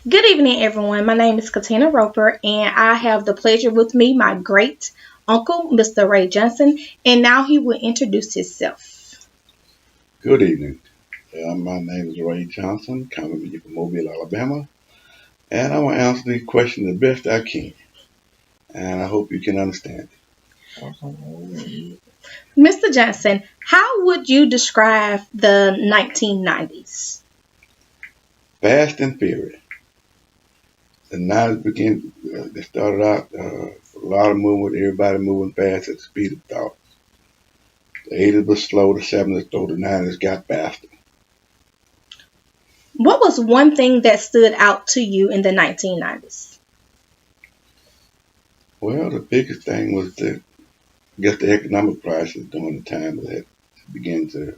Good evening, everyone. My name is Katina Roper, and I have the pleasure with me, my great uncle, Mr. Ray Johnson, and now he will introduce himself. Good evening. My name is Ray Johnson, coming to you from Mobile, Alabama, and I will answer the question the best I can, and I hope you can understand it. Mr. Johnson, how would you describe the 1990s? Fast and furious. The 90s began, they started out a lot of movement, everybody moving fast at the speed of thought. The 80s was slow, the 70s slow, the 90s got faster. What was one thing that stood out to you in the 1990s? Well, the biggest thing was the economic crisis during the time that began to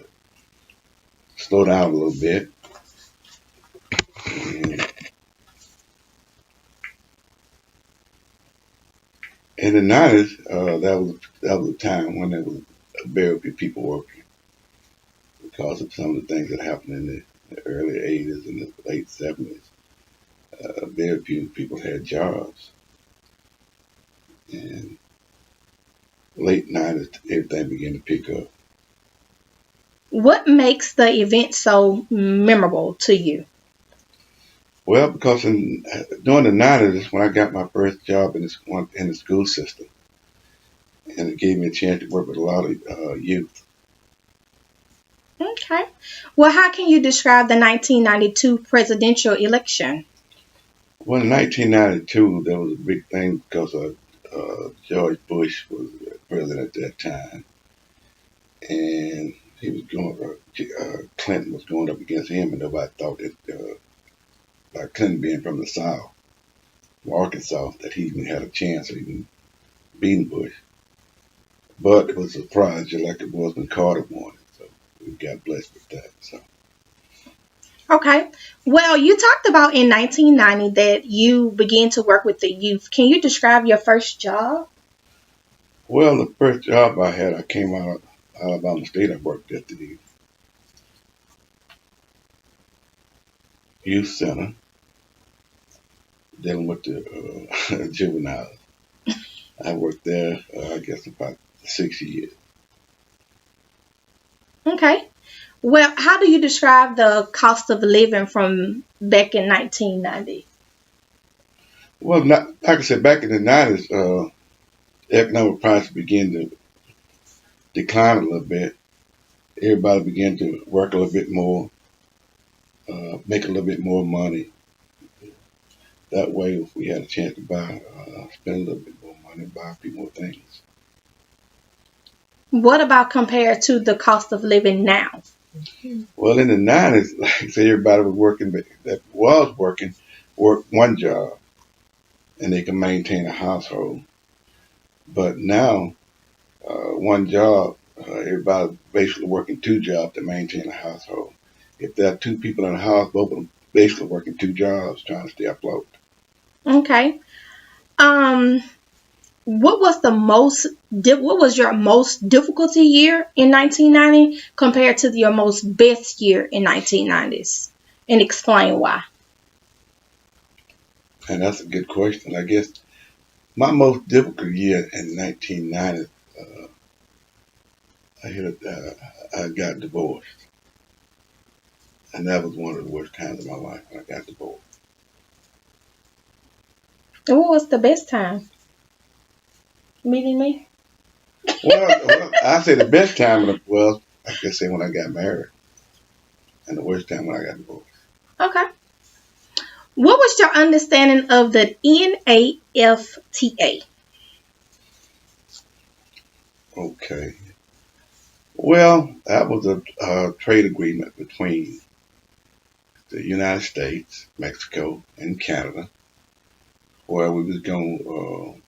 slow down a little bit. And in the 90s, that was a time when there was very few people working because of some of the things that happened in the early 80s and the late 70s. Very few people had jobs. And late 90s, everything began to pick up. What makes the event so memorable to you? Well, because during the 90s is when I got my first job in the school system, and it gave me a chance to work with a lot of youth. Okay. Well, how can you describe the 1992 presidential election? Well, in 1992, there was a big thing because George Bush was president at that time, and he was Clinton was going up against him, and nobody thought that by Clinton being from the South, from Arkansas, that he even had a chance of even beating Bush. But it was a surprise, just like it was when Carter won it. So we got blessed with that. So, Okay. Well, you talked about in 1990 that you began to work with the youth. Can you describe your first job? well, the first job I had, I came out of Alabama State. I worked at the youth center dealing with the juveniles. I worked there, I guess, about 6 years. Okay. Well, how do you describe the cost of living from back in 1990? Well, like I said, back in the 90s, economic prices began to decline a little bit. Everybody began to work a little bit more, make a little bit more money. That way, if we had a chance to spend a little bit more money, buy a few more things. What about compared to the cost of living now? Well, in the 90s, like I said, everybody was working, that was working, worked one job, and they could maintain a household. But now, one job, everybody basically working two jobs to maintain a household. If there are two people in a house, both of them basically working two jobs trying to stay afloat. Okay. Um, what was your most difficulty year in 1990 compared to your most best year in 1990s? And explain why. And that's a good question. I guess my most difficult year in 1990, uh, I got divorced. And that was one of the worst times of my life when I got divorced. And what was the best time? Meeting me? Well, I say the best time was, I guess, say when I got married, and the worst time when I got divorced. Okay. What was your understanding of the NAFTA? Okay. Well, that was a trade agreement between the United States, Mexico, and Canada, where we was going to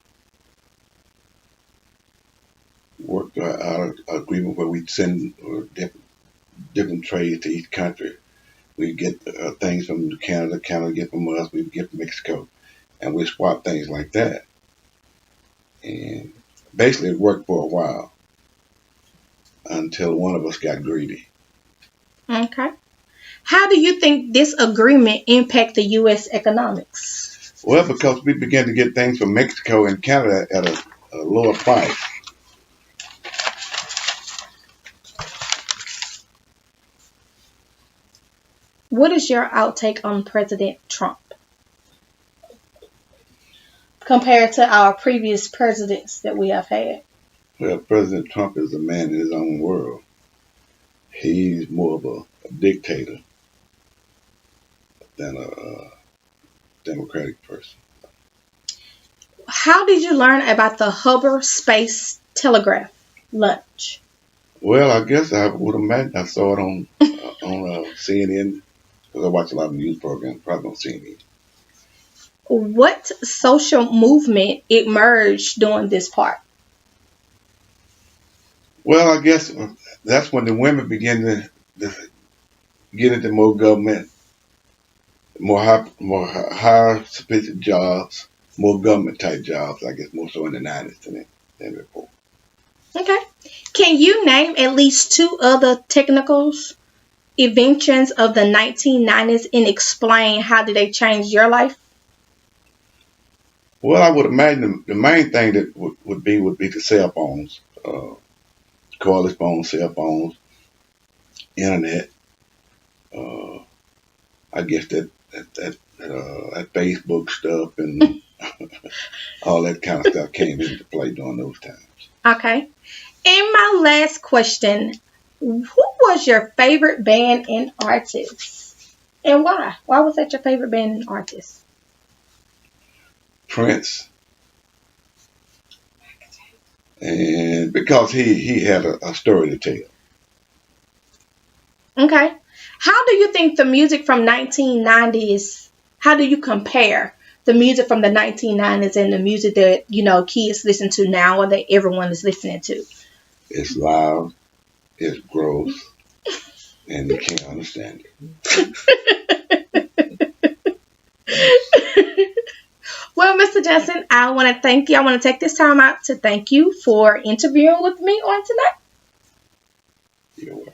work out an agreement where we'd send different trade to each country. We'd get things from Canada, Canada get from us, we'd get from Mexico, and we swap things like that. And basically, it worked for a while until one of us got greedy. Okay. How do you think this agreement impact the U.S. economics? Well, because we began to get things from Mexico and Canada at a lower price. What is your outtake on President Trump compared to our previous presidents that we have had? Well, President Trump is a man in his own world. He's more of a dictator than a democratic person. How did you learn about the Hubble Space Telegraph launch? Well, I guess I would imagine I saw it on CNN because I watch a lot of news programs, probably on CNN. What social movement emerged during this part? Well, I guess that's when the women begin to get into more government, more higher sophisticated jobs, more government type jobs. I guess more so in the 90s than before. Okay. Can you name at least two other technical inventions of the 1990s and explain how did they change your life? Well, I would imagine the main thing that would be the cell phones, cordless phones, cell phones, internet. I guess that Facebook stuff and all that kind of stuff came into play during those times. Okay. And my last question, who was your favorite band and artist? And why? Why was that your favorite band and artist? Prince. And because he had a story to tell. Okay. How do you think the music from 1990s, how do you compare the music from the 1990s and the music that, kids listen to now or that everyone is listening to? It's loud, it's gross, and you can't understand it. Well, Mr. Johnson, I want to thank you. I want to take this time out to thank you for interviewing with me on tonight. You're welcome.